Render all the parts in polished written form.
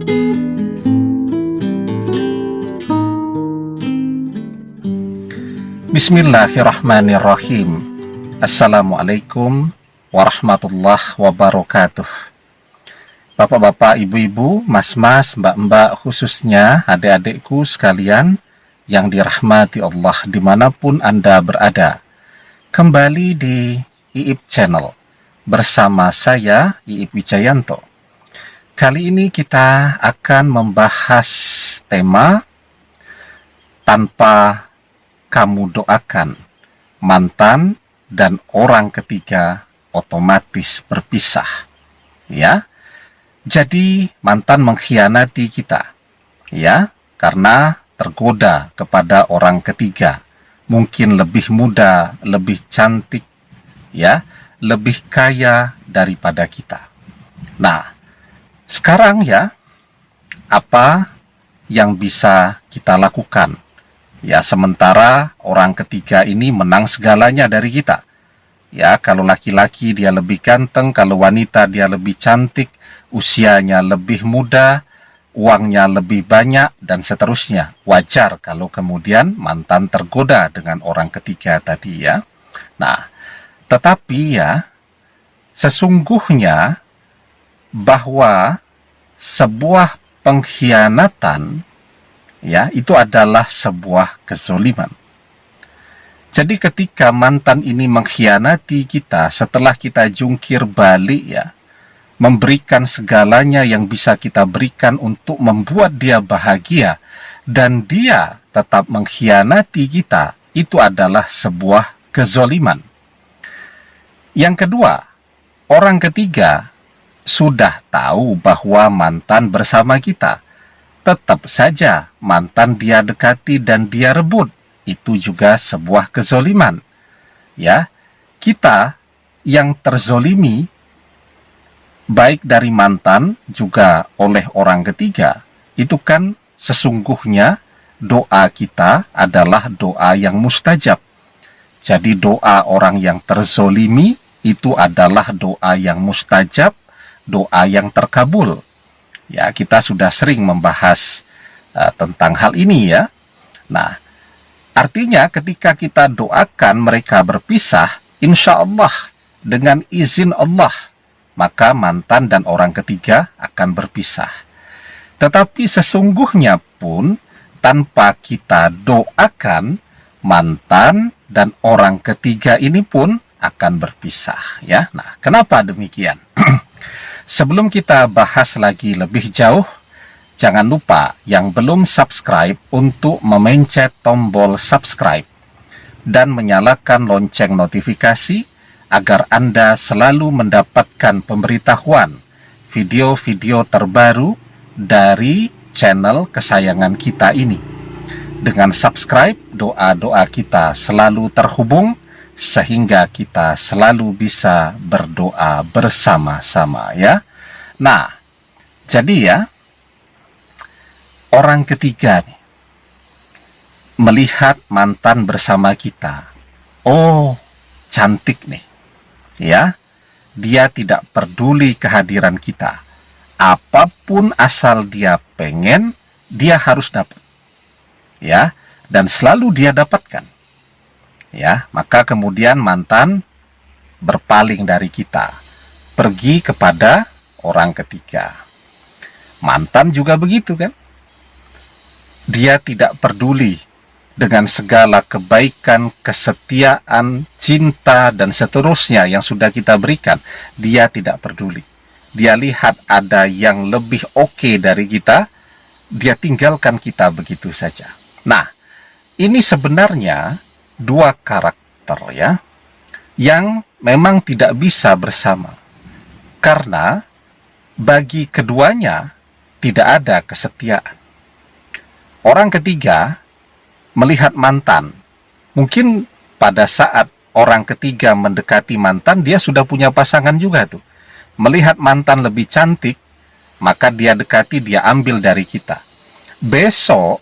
Bismillahirrahmanirrahim. Assalamualaikum warahmatullahi wabarakatuh. Bapak-bapak, ibu-ibu, mas-mas, mbak-mbak, khususnya adik-adikku sekalian yang dirahmati Allah dimanapun Anda berada. Kembali di IIP Channel bersama saya, IIP Wijayanto. Kali ini kita akan membahas tema tanpa kamu doakan, mantan dan orang ketiga otomatis berpisah. Ya, jadi mantan mengkhianati kita, ya, karena tergoda kepada orang ketiga, mungkin lebih muda, lebih cantik, ya, lebih kaya daripada kita. Nah, sekarang ya, apa yang bisa kita lakukan? Ya, sementara orang ketiga ini menang segalanya dari kita. Ya, kalau laki-laki dia lebih ganteng, kalau wanita dia lebih cantik, usianya lebih muda, uangnya lebih banyak, dan seterusnya. Wajar kalau kemudian mantan tergoda dengan orang ketiga tadi ya. Nah, tetapi ya, sesungguhnya bahwa sebuah pengkhianatan ya, itu adalah sebuah kezoliman. Jadi ketika mantan ini mengkhianati kita setelah kita jungkir balik ya, memberikan segalanya yang bisa kita berikan untuk membuat dia bahagia, dan dia tetap mengkhianati kita, itu adalah sebuah kezoliman. Yang kedua, orang ketiga sudah tahu bahwa mantan bersama kita, tetap saja mantan dia dekati dan dia rebut. Itu juga sebuah kezoliman. Ya, kita yang terzolimi, baik dari mantan juga oleh orang ketiga, itu kan sesungguhnya doa kita adalah doa yang mustajab. Jadi doa orang yang terzolimi itu adalah doa yang mustajab, doa yang terkabul. Ya, kita sudah sering membahas tentang hal ini ya. Nah, artinya ketika kita doakan mereka berpisah, insya Allah dengan izin Allah, maka mantan dan orang ketiga akan berpisah. Tetapi sesungguhnya pun tanpa kita doakan, mantan dan orang ketiga ini pun akan berpisah ya. Nah, kenapa demikian? Sebelum kita bahas lagi lebih jauh, jangan lupa yang belum subscribe untuk memencet tombol subscribe dan menyalakan lonceng notifikasi agar Anda selalu mendapatkan pemberitahuan video-video terbaru dari channel kesayangan kita ini. Dengan subscribe, doa-doa kita selalu terhubung sehingga kita selalu bisa berdoa bersama-sama ya. Nah, jadi ya, orang ketiga nih, melihat mantan bersama kita, oh cantik nih, ya, dia tidak peduli kehadiran kita, apapun asal dia pengen, dia harus dapat, ya, dan selalu dia dapatkan. Ya, maka kemudian mantan berpaling dari kita, pergi kepada orang ketiga. Mantan juga begitu kan? Dia tidak peduli dengan segala kebaikan, kesetiaan, cinta, dan seterusnya yang sudah kita berikan. Dia tidak peduli. Dia lihat ada yang lebih oke dari kita, dia tinggalkan kita begitu saja. Nah, ini sebenarnya dua karakter ya, yang memang tidak bisa bersama. Karena bagi keduanya tidak ada kesetiaan. Orang ketiga melihat mantan, mungkin pada saat orang ketiga mendekati mantan, dia sudah punya pasangan juga tuh. Melihat mantan lebih cantik, maka dia dekati, dia ambil dari kita. Besok,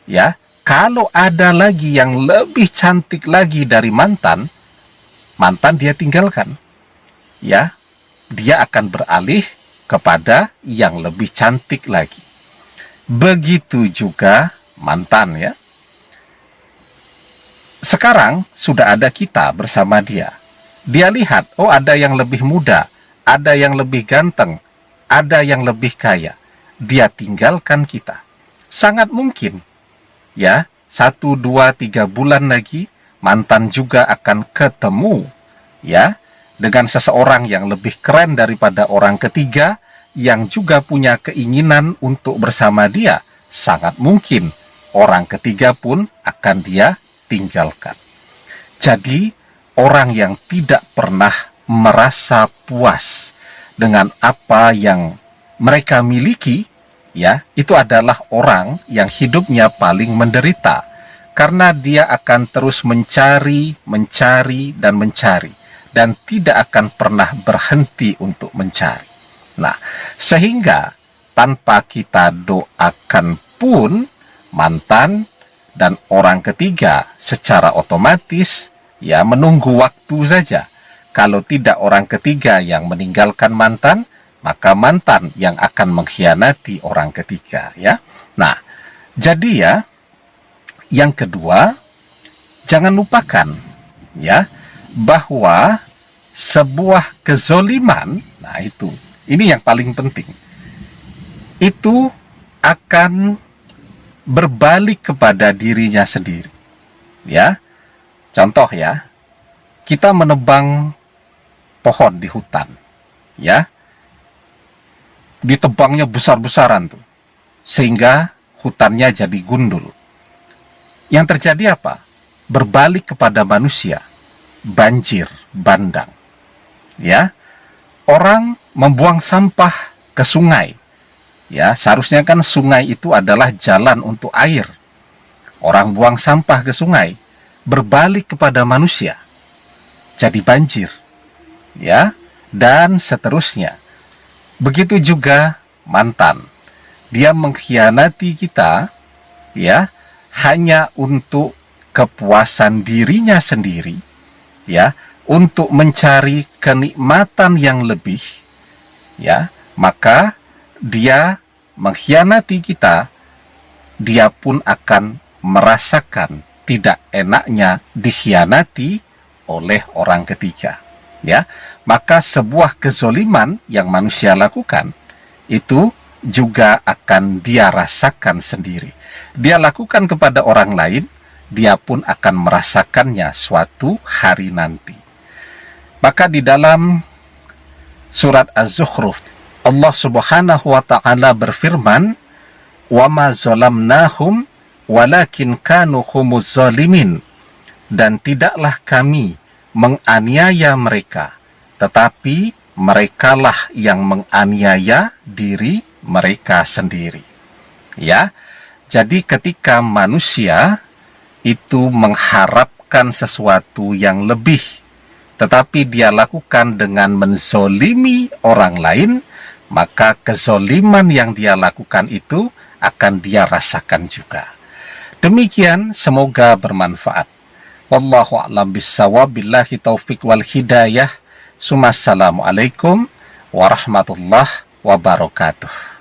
ya, kalau ada lagi yang lebih cantik lagi dari mantan, mantan dia tinggalkan. Ya, dia akan beralih kepada yang lebih cantik lagi. Begitu juga mantan ya. Sekarang sudah ada kita bersama dia. Dia lihat, oh ada yang lebih muda, ada yang lebih ganteng, ada yang lebih kaya. Dia tinggalkan kita. Sangat mungkin, ya, 1, 2, 3 bulan lagi, mantan juga akan ketemu, ya, dengan seseorang yang lebih keren daripada orang ketiga, yang juga punya keinginan untuk bersama dia. Sangat mungkin, orang ketiga pun akan dia tinggalkan. Jadi, orang yang tidak pernah merasa puas dengan apa yang mereka miliki, ya, itu adalah orang yang hidupnya paling menderita, karena dia akan terus mencari, dan tidak akan pernah berhenti untuk mencari. Nah, sehingga tanpa kita doakan pun, mantan dan orang ketiga secara otomatis ya menunggu waktu saja. Kalau tidak orang ketiga yang meninggalkan mantan, maka mantan yang akan mengkhianati orang ketiga ya. Nah, jadi ya, yang kedua, jangan lupakan ya bahwa sebuah kezoliman, nah ini yang paling penting, itu akan berbalik kepada dirinya sendiri. Ya, contoh ya, kita menebang pohon di hutan, ya, ditebangnya besar-besaran tuh, sehingga hutannya jadi gundul. Yang terjadi apa? Berbalik kepada manusia, banjir, bandang. Ya, orang membuang sampah ke sungai. Ya, seharusnya kan sungai itu adalah jalan untuk air. Orang buang sampah ke sungai, berbalik kepada manusia, jadi banjir. Ya, dan seterusnya. Begitu juga mantan. Dia mengkhianati kita, ya, hanya untuk kepuasan dirinya sendiri, ya, untuk mencari kenikmatan yang lebih, ya, maka dia mengkhianati kita, dia pun akan merasakan tidak enaknya dikhianati oleh orang ketiga. Ya, maka sebuah kezoliman yang manusia lakukan itu juga akan dia rasakan sendiri. Dia lakukan kepada orang lain, dia pun akan merasakannya suatu hari nanti. Maka di dalam surat Az-Zukhruf, Allah Subhanahu wa ta'ala berfirman, "Wa ma zalamnahum walakin kanu humuz zalimin." Dan tidaklah kami menganiaya mereka, tetapi merekalah yang menganiaya diri mereka sendiri. Ya, jadi ketika manusia itu mengharapkan sesuatu yang lebih, tetapi dia lakukan dengan menzolimi orang lain, maka kezoliman yang dia lakukan itu akan dia rasakan juga. Demikian, semoga bermanfaat. Wallahu a'lam bissawab, billahi taufik wal hidayah. Assalamualaikum warahmatullahi wabarakatuh.